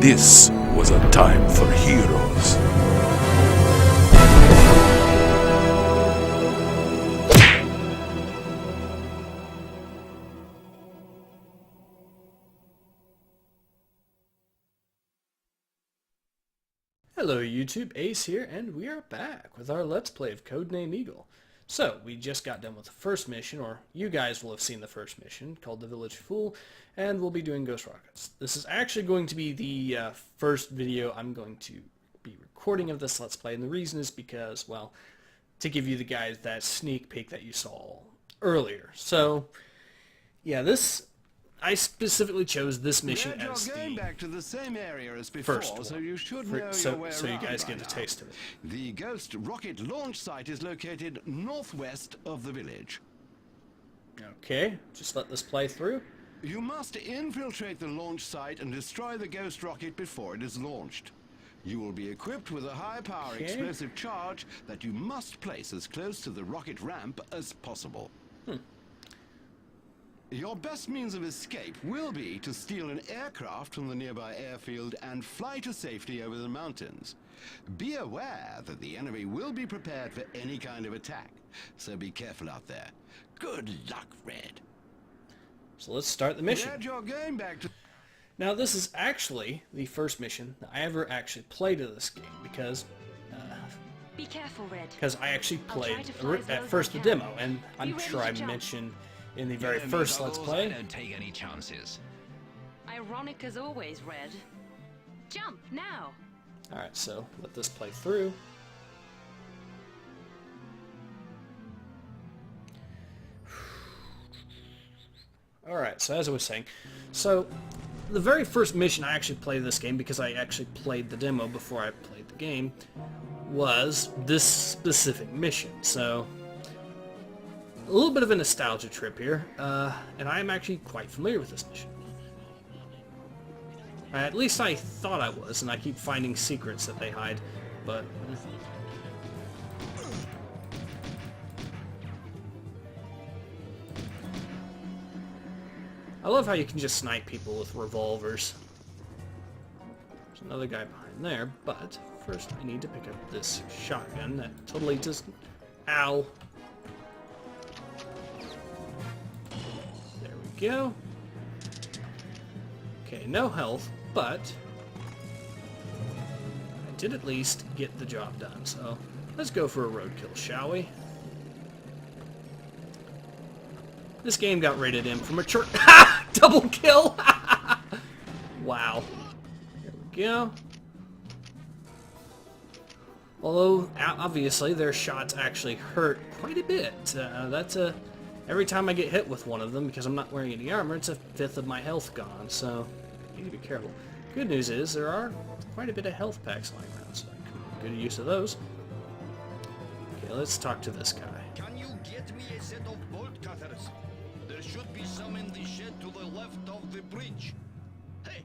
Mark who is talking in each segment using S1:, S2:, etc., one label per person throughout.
S1: This was a time for heroes.
S2: Hello YouTube, Ace here, and we are back with our Let's Play of Codename Eagle. So, we just got done with the first mission, or you guys will have seen the first mission, called The Village Fool, and we'll be doing Ghost Rockets. This is actually going to be the first video I'm going to be recording of this Let's Play, and the reason is because, well, to give you the guys that sneak peek that you saw earlier. So, yeah, I specifically chose this mission as
S3: going
S2: the
S3: back to the same area as before,
S2: first one,
S3: so you should know
S2: so
S3: your way
S2: you
S3: around
S2: guys
S3: by
S2: get a
S3: now.
S2: taste of it.
S3: The Ghost rocket launch site is located northwest of the village.
S2: Okay, just let this play through.
S3: You must infiltrate the launch site and destroy the Ghost rocket before it is launched. You will be equipped with a high-power
S2: Okay.
S3: explosive charge that you must place as close to the rocket ramp as possible. Your best means of escape will be to steal an aircraft from the nearby airfield and fly to safety over the mountains. Be aware that the enemy will be prepared for any kind of attack, so be careful out there. Good luck, Red.
S2: So let's start the mission.
S3: Red, you're going back to...
S2: Now this is actually the first mission I ever actually played of this game because
S4: Be careful, Red.
S2: I actually
S4: I'll try
S2: played
S4: to fly as
S2: at
S4: low as
S2: first
S4: I
S2: the
S4: can.
S2: demo, and I'm
S4: You ready
S2: sure
S4: to
S2: I
S4: jump?
S2: mentioned in the very first Let's Play.
S5: I don't take any chances.
S4: Ironic as always, Red. Jump now.
S2: Alright, so let this play through. Alright, so as I was saying, so the very first mission I actually played this game, because I actually played the demo before I played the game, was this specific mission. So, a little bit of a nostalgia trip here, and I am actually quite familiar with this mission. At least I thought I was, and I keep finding secrets that they hide, but... I love how you can just snipe people with revolvers. There's another guy behind there, but first I need to pick up this shotgun that totally just... Ow! There we go. Okay, no health, but I did at least get the job done, so let's go for a roadkill, shall we? This game got rated M for mature. Double kill! Wow. There we go. Although, obviously, their shots actually hurt quite a bit. Every time I get hit with one of them, because I'm not wearing any armor, it's a fifth of my health gone, so I need to be careful. Good news is, there are quite a bit of health packs lying around, so I can make good use of those. Okay, let's talk to this guy.
S6: Can you get me a set of bolt cutters? There should be some in the shed to the left of the bridge. Hey,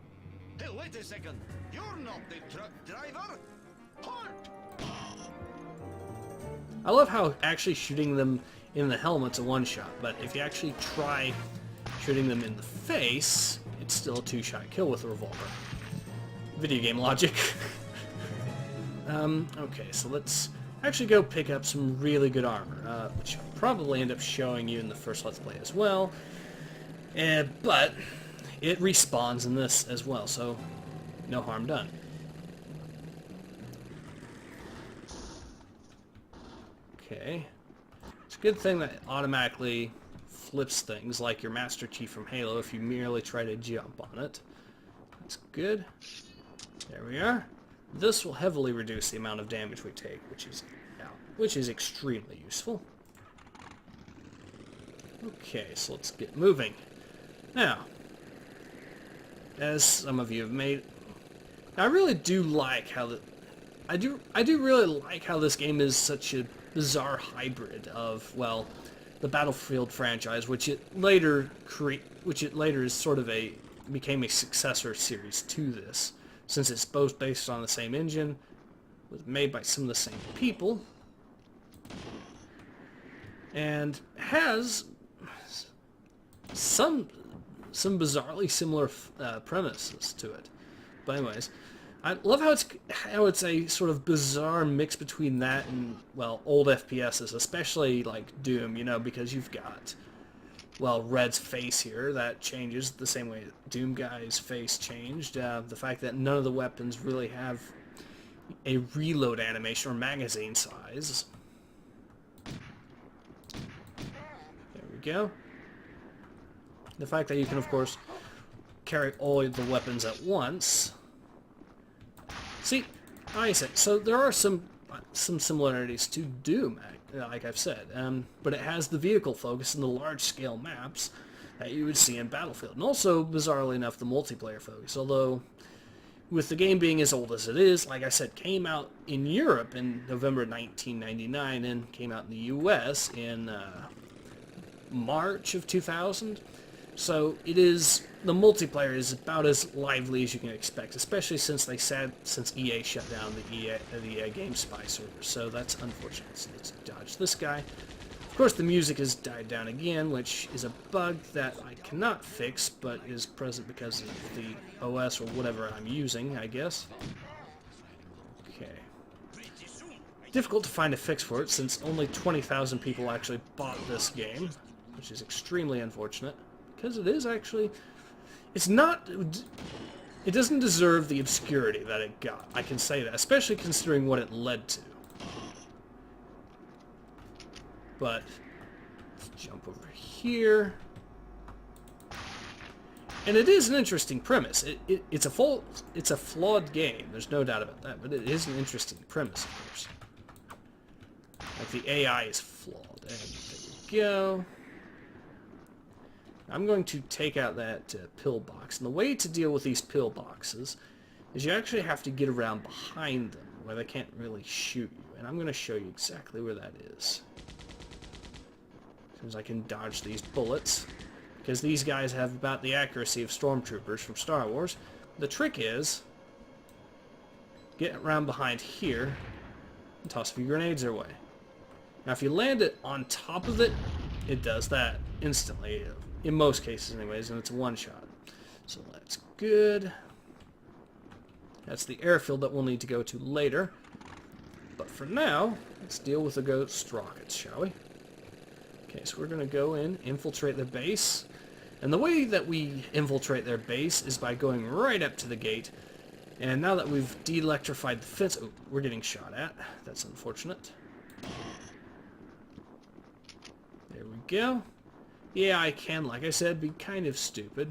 S6: wait a second. You're not the truck driver. Halt!
S2: I love how actually shooting them in the helmet's a one-shot, but if you actually try shooting them in the face, it's still a two-shot kill with a revolver. Video game logic. Okay, so let's actually go pick up some really good armor, which I'll probably end up showing you in the first Let's Play as well. But it respawns in this as well, so no harm done. Okay. It's a good thing that it automatically flips things, like your Master Chief from Halo, if you merely try to jump on it. That's good. There we are. This will heavily reduce the amount of damage we take, which is extremely useful. Okay, so let's get moving. Now, as some of you have made, I really do like how I do really like how this game is such a bizarre hybrid of, well, the Battlefield franchise, which it later is sort of became a successor series to this, since it's both based on the same engine, was made by some of the same people, and has some bizarrely similar premises to it. But anyways, I love how it's a sort of bizarre mix between that and, well, old FPSs, especially like Doom, you know, because you've got, well, Red's face here that changes the same way Doom guy's face changed. The fact that none of the weapons really have a reload animation or magazine size. There we go. The fact that you can, of course, carry all of the weapons at once. See, like I said, so there are some similarities to Doom, like I've said, but it has the vehicle focus and the large-scale maps that you would see in Battlefield, and also, bizarrely enough, the multiplayer focus, although with the game being as old as it is, like I said, came out in Europe in November 1999 and came out in the US in March of 2000. So the multiplayer is about as lively as you can expect, especially since EA shut down the EA GameSpy server. So that's unfortunate. So let's dodge this guy. Of course, the music has died down again, which is a bug that I cannot fix, but is present because of the OS or whatever I'm using, I guess. Okay. Difficult to find a fix for it, since only 20,000 people actually bought this game, which is extremely unfortunate. Because it is actually, it doesn't deserve the obscurity that it got. I can say that, especially considering what it led to. But, let's jump over here. And it is an interesting premise. It's a flawed game, there's no doubt about that, but it is an interesting premise, of course. Like, the AI is flawed. And there we go. I'm going to take out that pill box. And the way to deal with these pill boxes is you actually have to get around behind them where they can't really shoot you. And I'm going to show you exactly where that is. As soon as I can dodge these bullets. Because these guys have about the accuracy of stormtroopers from Star Wars. The trick is, get around behind here and toss a few grenades their way. Now if you land it on top of it, it does that instantly. In most cases anyways, and it's a one-shot. So that's good. That's the airfield that we'll need to go to later. But for now, let's deal with the ghost rockets, shall we? Okay, so we're going to go in, infiltrate their base. And the way that we infiltrate their base is by going right up to the gate. And now that we've de-electrified the fence... Oh, we're getting shot at. That's unfortunate. There we go. Yeah, I can, like I said, be kind of stupid.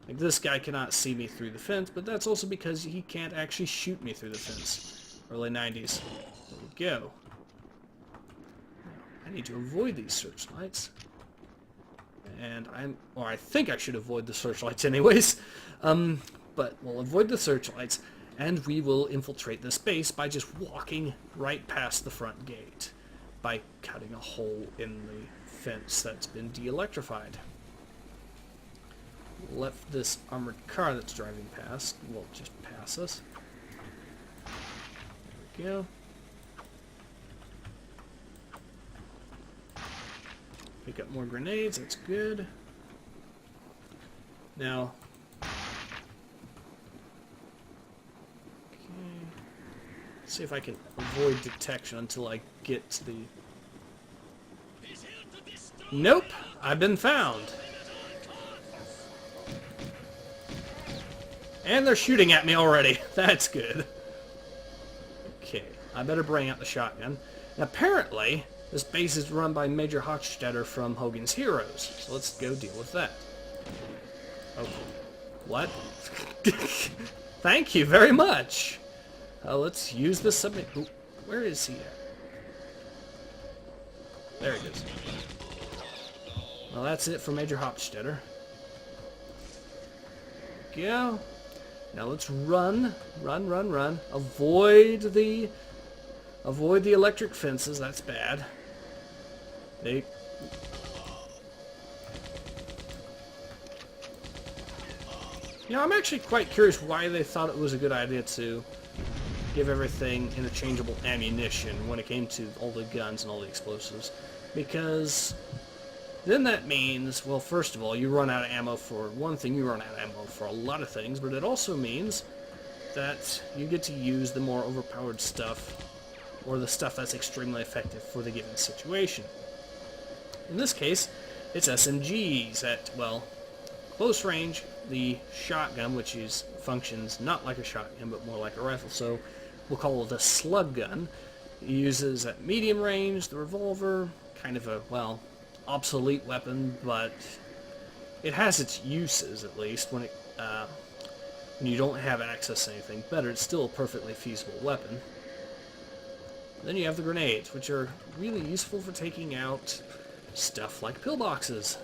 S2: Like, this guy cannot see me through the fence, but that's also because he can't actually shoot me through the fence. Early 90s. There we go. I need to avoid these searchlights. And I think I should avoid the searchlights anyways. But we'll avoid the searchlights, and we will infiltrate this base by just walking right past the front gate. By cutting a hole in the fence that's been de-electrified. Left this armored car that's driving past will just pass us. There we go. Pick up more grenades, that's good. Now, okay. Let's see if I can avoid detection until I get to the... Nope, I've been found. And they're shooting at me already. That's good. Okay, I better bring out the shotgun. And apparently, this base is run by Major Hochstetter from Hogan's Heroes. So let's go deal with that. Okay. What? Thank you very much. Let's use the submit. Ooh, where is he at? There he is. Well, that's it for Major Hochstetter. Go. Now let's run. Run. Avoid the electric fences. That's bad. You know, I'm actually quite curious why they thought it was a good idea to give everything interchangeable ammunition when it came to all the guns and all the explosives. Because then that means, well, first of all, you run out of ammo for one thing, you run out of ammo for a lot of things, but it also means that you get to use the more overpowered stuff, or the stuff that's extremely effective for the given situation. In this case, it's SMGs at, well, close range, the shotgun, which functions not like a shotgun, but more like a rifle, so we'll call it a slug gun. It uses at medium range, the revolver, kind of a, well, obsolete weapon, but it has its uses, at least, when you don't have access to anything better. It's still a perfectly feasible weapon. Then you have the grenades, which are really useful for taking out stuff like pillboxes.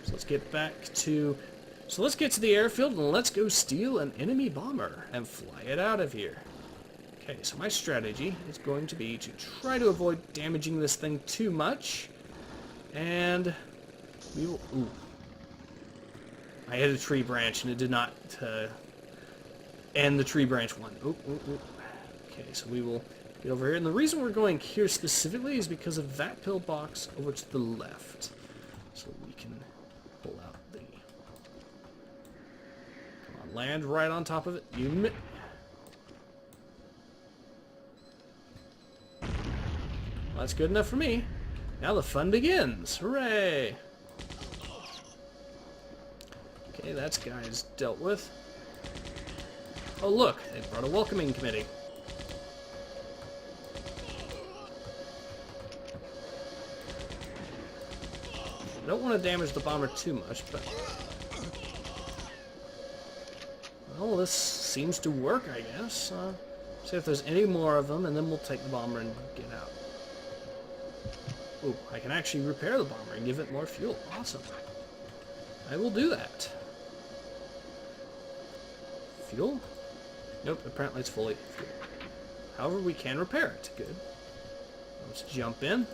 S2: So let's get to the airfield and let's go steal an enemy bomber and fly it out of here. Okay, so my strategy is going to be to try to avoid damaging this thing too much, and we will... Ooh. I hit a tree branch and it did not end the tree branch one. Ooh, ooh, ooh. Okay, so we will get over here. And the reason we're going here specifically is because of that pillbox over to the left. So we can pull out the... Come on, land right on top of it. Well, that's good enough for me. Now the fun begins. Hooray! Okay, that's guys dealt with. Oh look, they brought a welcoming committee. I don't want to damage the bomber too much, but... Well, this seems to work, I guess. See if there's any more of them, and then we'll take the bomber and get out. Ooh, I can actually repair the bomber and give it more fuel. Awesome. I will do that. Fuel? Nope, apparently it's fully fuel. However, we can repair it. Good. Let's jump in.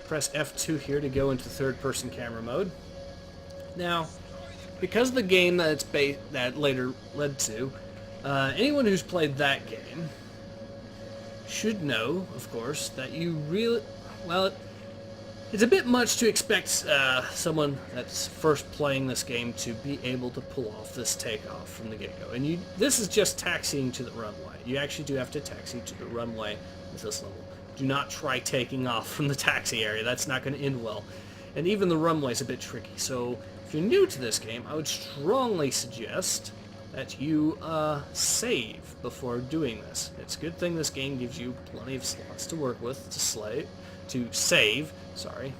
S2: Press F2 here to go into third-person camera mode. Now, because of the game that that later led to, anyone who's played that game should know, of course, that you really... Well, it's a bit much to expect someone that's first playing this game to be able to pull off this takeoff from the get-go. And this is just taxiing to the runway. You actually do have to taxi to the runway with this level. Do not try taking off from the taxi area. That's not going to end well. And even the runway is a bit tricky. So if you're new to this game, I would strongly suggest that you save before doing this. It's a good thing this game gives you plenty of slots to work with to save. Sorry.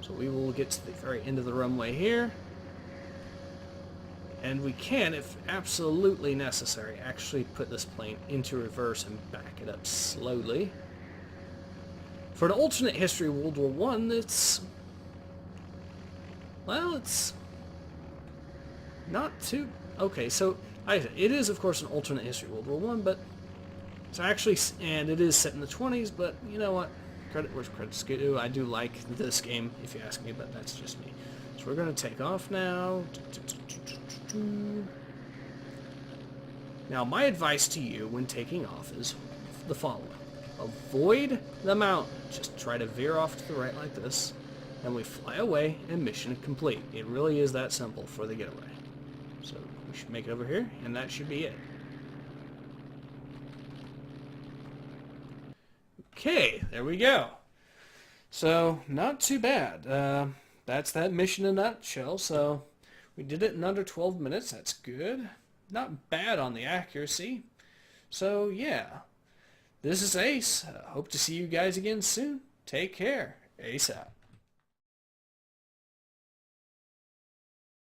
S2: So we will get to the very end of the runway here. And we can, if absolutely necessary, actually put this plane into reverse and back it up slowly. For an alternate history of World War I, it's... Well, it's... not too... Okay, so it is, of course, an alternate history of World War I, but it's actually... And it is set in the 20s, but you know what? Credit where credit's due. I do like this game, if you ask me, but that's just me. So we're going to take off now. Now, my advice to you when taking off is the following. Avoid the mountain. Just try to veer off to the right like this, and we fly away, and mission complete. It really is that simple for the getaway. So we should make it over here, and that should be it. Okay, there we go. So, not too bad. That's that mission in a nutshell. So, we did it in under 12 minutes. That's good. Not bad on the accuracy. So, yeah. This is Ace. Hope to see you guys again soon. Take care. Ace out.